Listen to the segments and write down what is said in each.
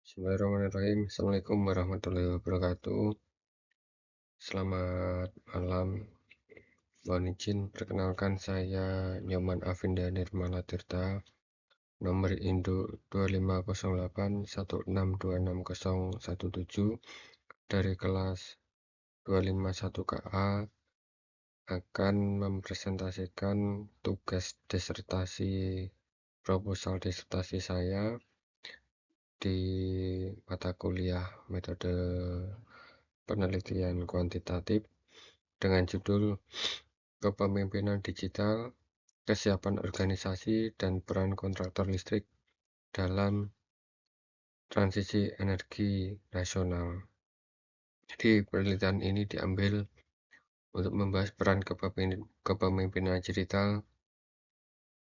Bismillahirrahmanirrahim. Assalamualaikum warahmatullahi wabarakatuh. Selamat malam. Mohon izin perkenalkan saya Nyoman Afinda Nirmala Tirta, nomor induk 250816260017 dari kelas 251KA akan mempresentasikan tugas disertasi proposal disertasi saya di mata kuliah metode penelitian kuantitatif dengan judul Kepemimpinan Digital, Kesiapan Organisasi dan Peran Kontraktor Listrik dalam Transisi Energi Nasional. Jadi penelitian ini diambil untuk membahas peran kepemimpinan digital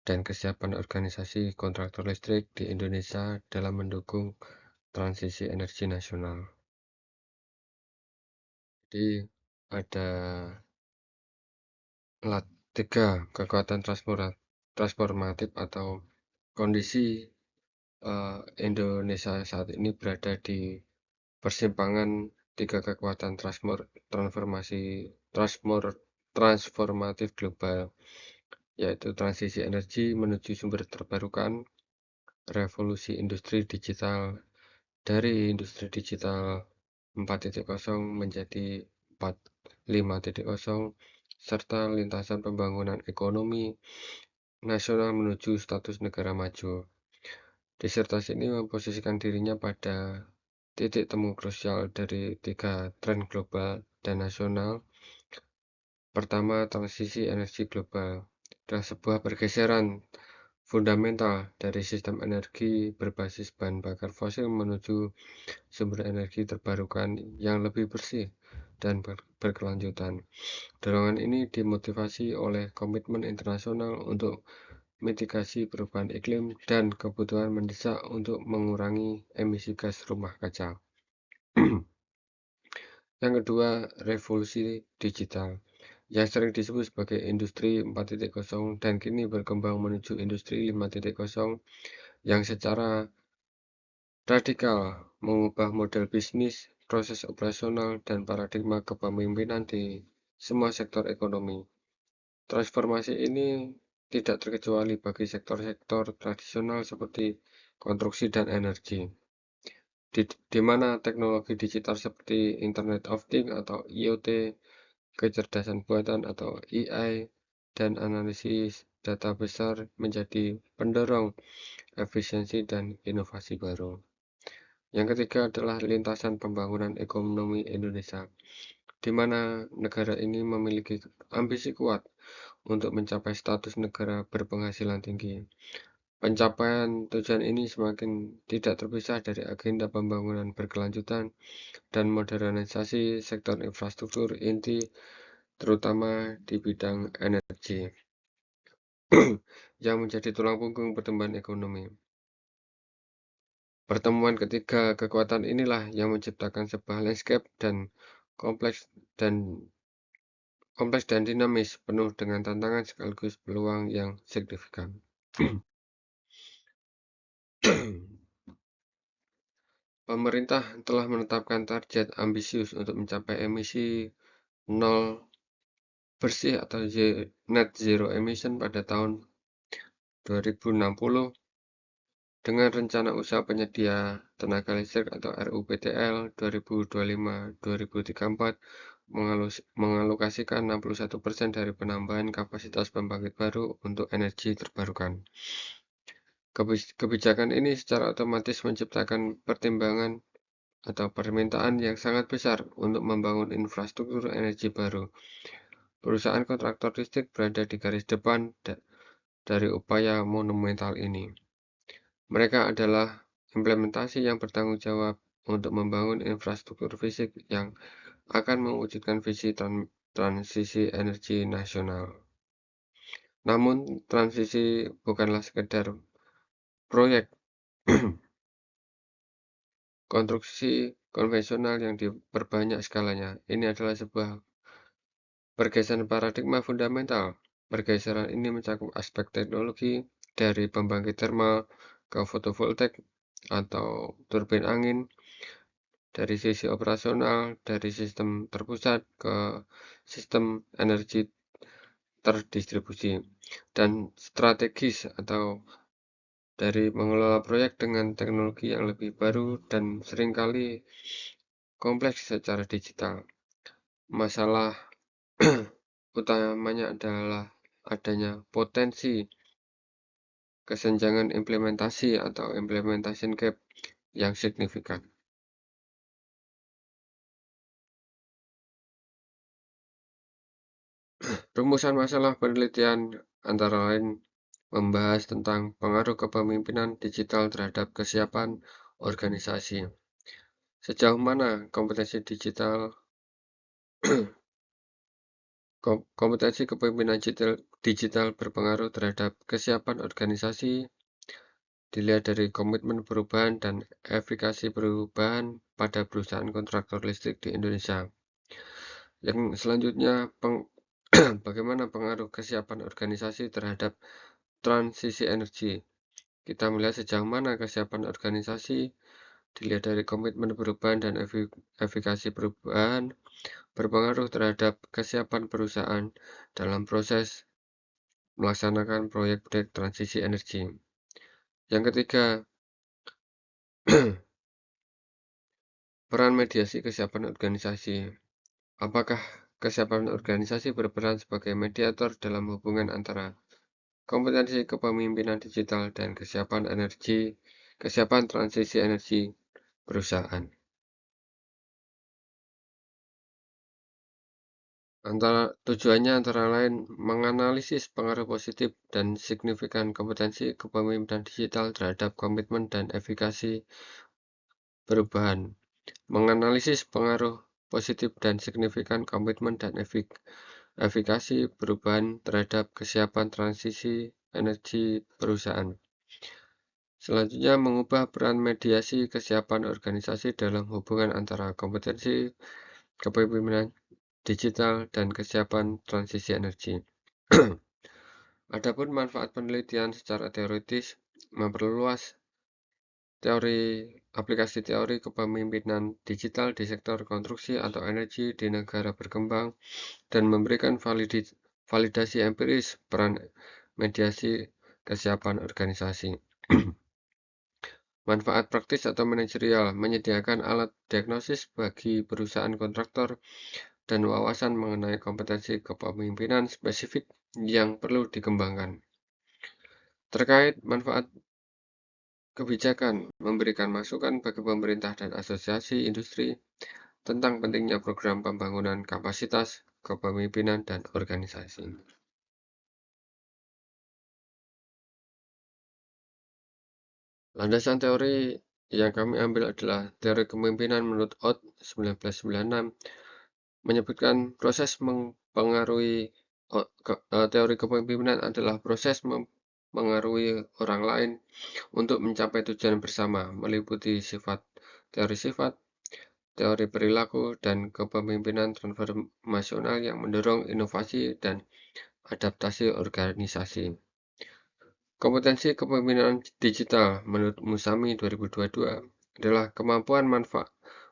dan kesiapan organisasi kontraktor listrik di Indonesia dalam mendukung transisi energi nasional. Jadi ada tiga kekuatan transformatif atau kondisi Indonesia saat ini berada di persimpangan tiga kekuatan transformatif global, yaitu transisi energi menuju sumber terbarukan, revolusi industri digital dari industri digital 4.0 menjadi 5.0, serta lintasan pembangunan ekonomi nasional menuju status negara maju. Disertasi ini memposisikan dirinya pada titik temu krusial dari tiga tren global dan nasional. Pertama, transisi energi global adalah sebuah pergeseran fundamental dari sistem energi berbasis bahan bakar fosil menuju sumber energi terbarukan yang lebih bersih dan berkelanjutan. Dorongan ini dimotivasi oleh komitmen internasional untuk mitigasi perubahan iklim dan kebutuhan mendesak untuk mengurangi emisi gas rumah kaca. Yang kedua, revolusi digital yang sering disebut sebagai industri 4.0 dan kini berkembang menuju industri 5.0 yang secara radikal mengubah model bisnis, proses operasional, dan paradigma kepemimpinan di semua sektor ekonomi. Transformasi ini tidak terkecuali bagi sektor-sektor tradisional seperti konstruksi dan energi, di mana teknologi digital seperti Internet of Things atau IoT, kecerdasan buatan atau AI, dan analisis data besar menjadi pendorong efisiensi dan inovasi baru. Yang ketiga adalah lintasan pembangunan ekonomi Indonesia, di mana negara ini memiliki ambisi kuat untuk mencapai status negara berpenghasilan tinggi. Pencapaian tujuan ini semakin tidak terpisah dari agenda pembangunan berkelanjutan dan modernisasi sektor infrastruktur inti, terutama di bidang energi, yang menjadi tulang punggung pertumbuhan ekonomi. Pertemuan ketiga kekuatan inilah yang menciptakan sebuah landscape kompleks dan dinamis, penuh dengan tantangan sekaligus peluang yang signifikan. Pemerintah telah menetapkan target ambisius untuk mencapai emisi nol bersih atau net zero emission pada tahun 2060 dengan rencana usaha penyedia tenaga listrik atau RUPTL 2025-2034 mengalokasikan 61% dari penambahan kapasitas pembangkit baru untuk energi terbarukan. Kebijakan ini secara otomatis menciptakan pertimbangan atau permintaan yang sangat besar untuk membangun infrastruktur energi baru. Perusahaan kontraktor listrik berada di garis depan dari upaya monumental ini. Mereka adalah implementasi yang bertanggung jawab untuk membangun infrastruktur fisik yang akan mewujudkan visi transisi energi nasional. Namun, transisi bukanlah sekedar proyek konstruksi konvensional yang diperbanyak skalanya. Ini adalah sebuah pergeseran paradigma fundamental. Pergeseran ini mencakup aspek teknologi dari pembangkit termal ke fotovoltaik, atau turbin angin, dari sisi operasional, dari sistem terpusat ke sistem energi terdistribusi, dan strategis atau dari mengelola proyek dengan teknologi yang lebih baru dan seringkali kompleks secara digital. Masalah utamanya adalah adanya potensi kesenjangan implementasi atau implementation gap yang signifikan. Rumusan masalah penelitian antara lain membahas tentang pengaruh kepemimpinan digital terhadap kesiapan organisasi. Sejauh mana kompetensi kompetensi kepemimpinan digital berpengaruh terhadap kesiapan organisasi dilihat dari komitmen perubahan dan efikasi perubahan pada perusahaan kontraktor listrik di Indonesia. Yang selanjutnya, bagaimana pengaruh kesiapan organisasi terhadap transisi energi. Kita melihat sejauh mana kesiapan organisasi dilihat dari komitmen perubahan dan efikasi perubahan berpengaruh terhadap kesiapan perusahaan dalam proses melaksanakan proyek-proyek transisi energi. Yang ketiga, peran mediasi kesiapan organisasi. Apakah kesiapan organisasi berperan sebagai mediator dalam hubungan antara kompetensi kepemimpinan digital dan kesiapan transisi energi perusahaan? Tujuannya antara lain menganalisis pengaruh positif dan signifikan kompetensi kepemimpinan digital terhadap komitmen dan efikasi perubahan. Menganalisis pengaruh positif dan signifikan komitmen dan efikasi perubahan terhadap kesiapan transisi energi perusahaan. Selanjutnya, mengubah peran mediasi kesiapan organisasi dalam hubungan antara kompetensi kepemimpinan digital dan kesiapan transisi energi. Adapun manfaat penelitian secara teoritis memperluas aplikasi teori kepemimpinan digital di sektor konstruksi atau energi di negara berkembang dan memberikan validasi empiris peran mediasi kesiapan organisasi. Manfaat praktis atau manajerial menyediakan alat diagnosis bagi perusahaan kontraktor dan wawasan mengenai kompetensi kepemimpinan spesifik yang perlu dikembangkan. Terkait manfaat kebijakan, memberikan masukan bagi pemerintah dan asosiasi industri tentang pentingnya program pembangunan kapasitas kepemimpinan dan organisasi. Landasan teori yang kami ambil adalah teori kepemimpinan menurut Ott 1996 menyebutkan proses mempengaruhi teori kepemimpinan adalah proses mempengaruhi orang lain untuk mencapai tujuan bersama, meliputi teori sifat, teori perilaku, dan kepemimpinan transformasional yang mendorong inovasi dan adaptasi organisasi. Kompetensi kepemimpinan digital menurut Musami 2022 adalah kemampuan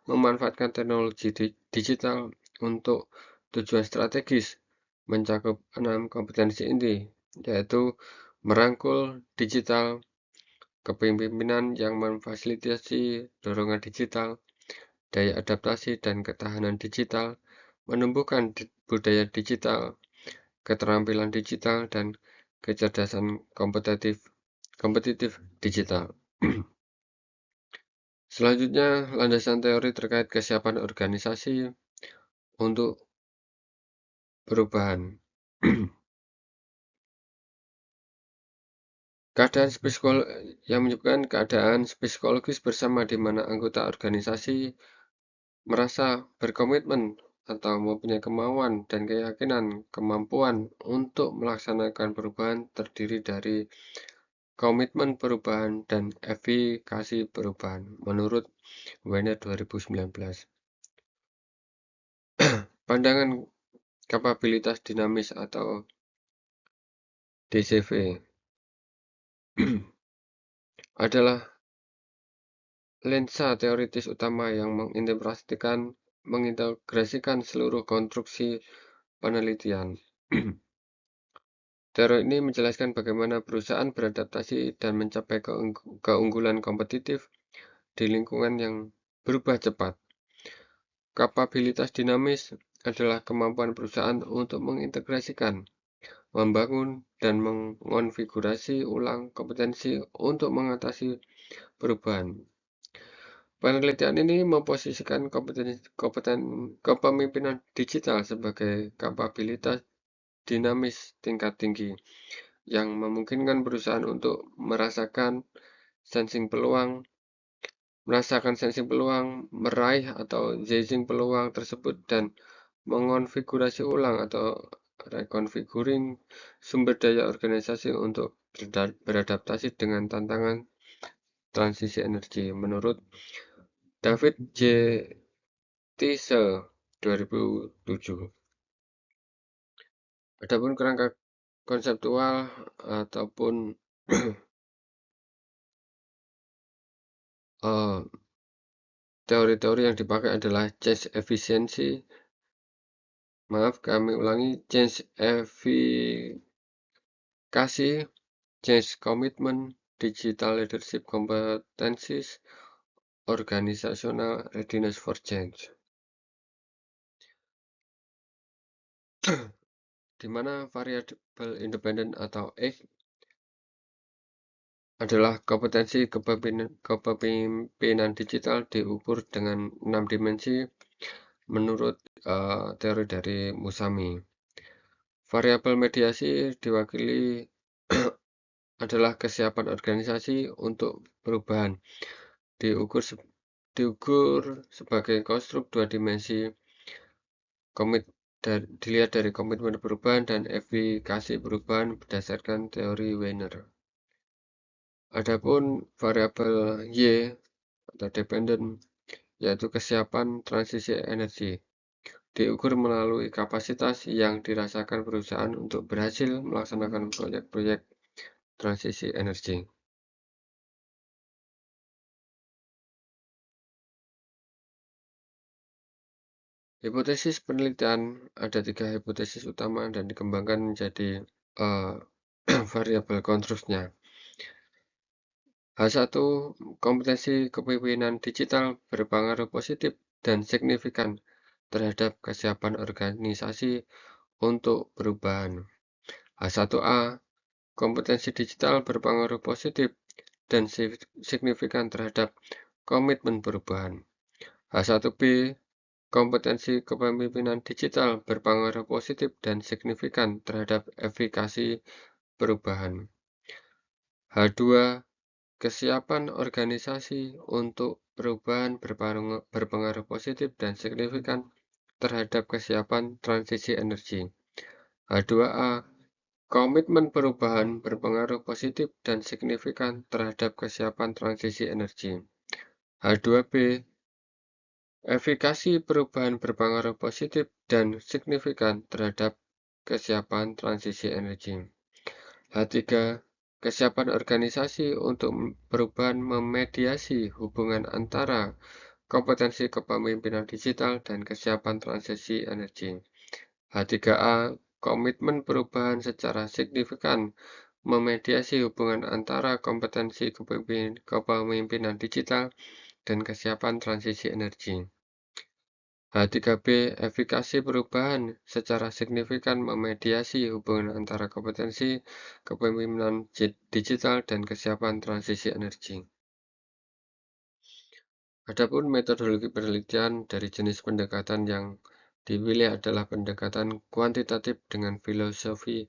memanfaatkan teknologi digital untuk tujuan strategis mencakup 6 kompetensi inti, yaitu merangkul digital, kepemimpinan yang memfasilitasi dorongan digital, daya adaptasi dan ketahanan digital, menumbuhkan budaya digital, keterampilan digital, dan kecerdasan kompetitif digital. Selanjutnya, landasan teori terkait kesiapan organisasi untuk perubahan. Yang menyebutkan keadaan psikologis bersama di mana anggota organisasi merasa berkomitmen atau mempunyai kemauan dan kemampuan untuk melaksanakan perubahan terdiri dari komitmen perubahan dan efikasi perubahan menurut Weiner 2019. Pandangan kapabilitas dinamis atau DCV adalah lensa teoritis utama yang mengintegrasikan seluruh konstruksi penelitian. Teori ini menjelaskan bagaimana perusahaan beradaptasi dan mencapai keunggulan kompetitif di lingkungan yang berubah cepat. Kapabilitas dinamis adalah kemampuan perusahaan untuk mengintegrasikan, membangun, dan mengonfigurasi ulang kompetensi untuk mengatasi perubahan. Penelitian ini memposisikan kepemimpinan digital sebagai kapabilitas dinamis tingkat tinggi yang memungkinkan perusahaan untuk merasakan sensing peluang, meraih atau seizing peluang tersebut, dan mengonfigurasi ulang atau reconfiguring sumber daya organisasi untuk beradaptasi dengan tantangan transisi energi. Menurut David J. Thiel 2007. Adapun kerangka konseptual ataupun teori-teori yang dipakai adalah change efficiency, change efficacy, change commitment, digital leadership competencies, organizational readiness for change. Di mana variabel independen atau X adalah kompetensi kepemimpinan digital diukur dengan 6 dimensi menurut teori dari Musami. Variabel mediasi diwakili adalah kesiapan organisasi untuk perubahan, diukur sebagai konstruk 2 dimensi, dilihat dari komitmen perubahan dan efikasi perubahan berdasarkan teori Weiner. Adapun variabel Y atau dependent, yaitu kesiapan transisi energi, diukur melalui kapasitas yang dirasakan perusahaan untuk berhasil melaksanakan proyek-proyek transisi energi. Hipotesis penelitian, ada 3 hipotesis utama dan dikembangkan menjadi variabel konstruksinya. H1, kompetensi kepemimpinan digital berpengaruh positif dan signifikan terhadap kesiapan organisasi untuk perubahan. H1A, kompetensi digital berpengaruh positif dan signifikan terhadap komitmen perubahan. H1B, kompetensi kepemimpinan digital berpengaruh positif dan signifikan terhadap efikasi perubahan. H2, kesiapan organisasi untuk perubahan berpengaruh positif dan signifikan terhadap kesiapan transisi energi. H2A, komitmen perubahan berpengaruh positif dan signifikan terhadap kesiapan transisi energi. H2B, efikasi perubahan berpengaruh positif dan signifikan terhadap kesiapan transisi energi. H3, kesiapan organisasi untuk perubahan memediasi hubungan antara kompetensi kepemimpinan digital dan kesiapan transisi energi. H3A, komitmen perubahan secara signifikan memediasi hubungan antara kompetensi kepemimpinan digital dan kesiapan transisi energi. H3B, efikasi perubahan secara signifikan memediasi hubungan antara kompetensi kepemimpinan digital dan kesiapan transisi energi. Adapun metodologi penelitian dari jenis pendekatan yang dipilih adalah pendekatan kuantitatif dengan filosofi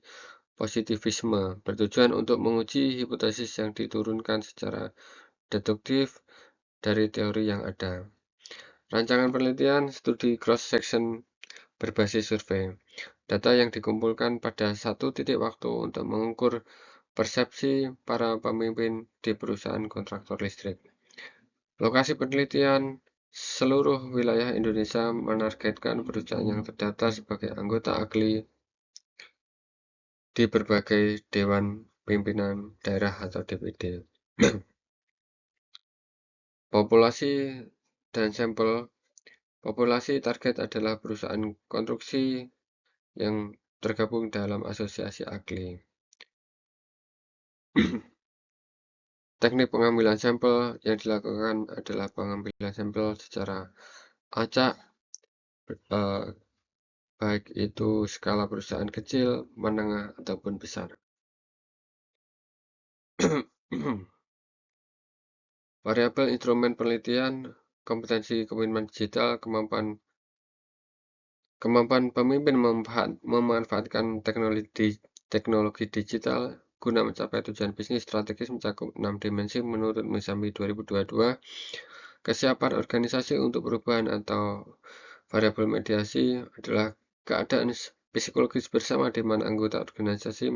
positivisme, bertujuan untuk menguji hipotesis yang diturunkan secara deduktif dari teori yang ada. Rancangan penelitian studi cross-section berbasis survei. Data yang dikumpulkan pada satu titik waktu untuk mengukur persepsi para pemimpin di perusahaan kontraktor listrik. Lokasi penelitian seluruh wilayah Indonesia menargetkan perusahaan yang terdaftar sebagai anggota ahli di berbagai Dewan Pimpinan Daerah atau DPD. Populasi dan sampel. Populasi target adalah perusahaan konstruksi yang tergabung dalam asosiasi ahli. Teknik pengambilan sampel yang dilakukan adalah pengambilan sampel secara acak, eh, baik itu skala perusahaan kecil, menengah, ataupun besar. Variabel instrumen penelitian, kompetensi kepemimpinan digital, kemampuan pemimpin memanfaatkan teknologi digital guna mencapai tujuan bisnis strategis mencakup 6 dimensi menurut Misami 2022. Kesiapan organisasi untuk perubahan atau variabel mediasi adalah keadaan psikologis bersama di mana anggota organisasi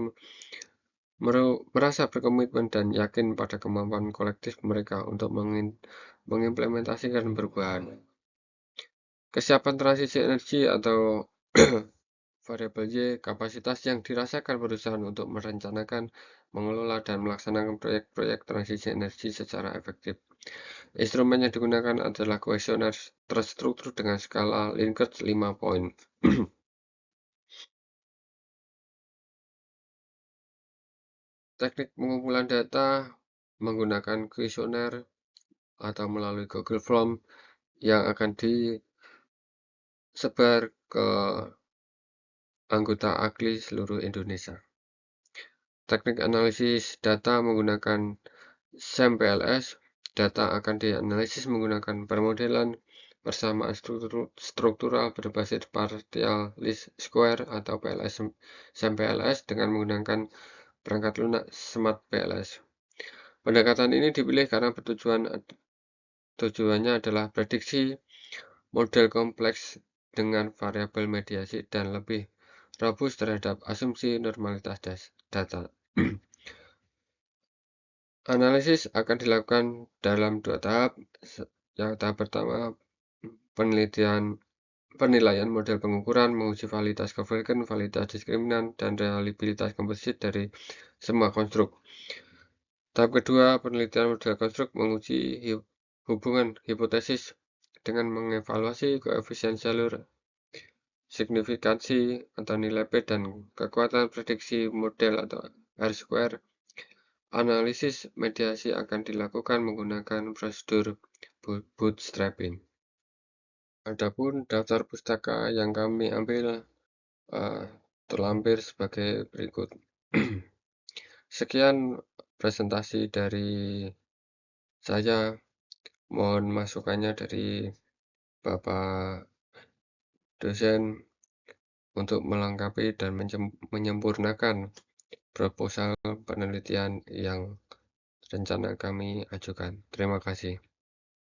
merasa berkomitmen dan yakin pada kemampuan kolektif mereka untuk mengimplementasikan perubahan. Kesiapan transisi energi atau variabel Y, kapasitas yang dirasakan perusahaan untuk merencanakan, mengelola, dan melaksanakan proyek-proyek transisi energi secara efektif. Instrumen yang digunakan adalah kuesioner terstruktur dengan skala Likert 5 poin. Teknik pengumpulan data menggunakan kuesioner atau melalui Google Form yang akan disebar ke anggota ahli seluruh Indonesia. Teknik analisis data menggunakan SAM-PLS. Data akan dianalisis menggunakan permodelan persamaan struktural berbasis partial least square atau PLS SAM-PLS dengan menggunakan perangkat lunak Smart PLS. Pendekatan ini dipilih karena tujuannya adalah prediksi model kompleks dengan variabel mediasi dan lebih robust terhadap asumsi normalitas data. Analisis akan dilakukan dalam 2 tahap. Yang tahap pertama, penilaian model pengukuran, menguji validitas Covergen, validitas diskriminan, dan reliabilitas komposit dari semua konstruk. Tahap kedua, penelitian model konstruk, menguji hubungan hipotesis dengan mengevaluasi koefisien jalur, signifikansi atau nilai P, dan kekuatan prediksi model atau R-square. Analisis mediasi akan dilakukan menggunakan prosedur bootstrapping. Adapun daftar pustaka yang kami ambil terlampir sebagai berikut. Sekian presentasi dari saya. Mohon masukannya dari Bapak dosen untuk melengkapi dan menyempurnakan proposal penelitian yang rencana kami ajukan. Terima kasih.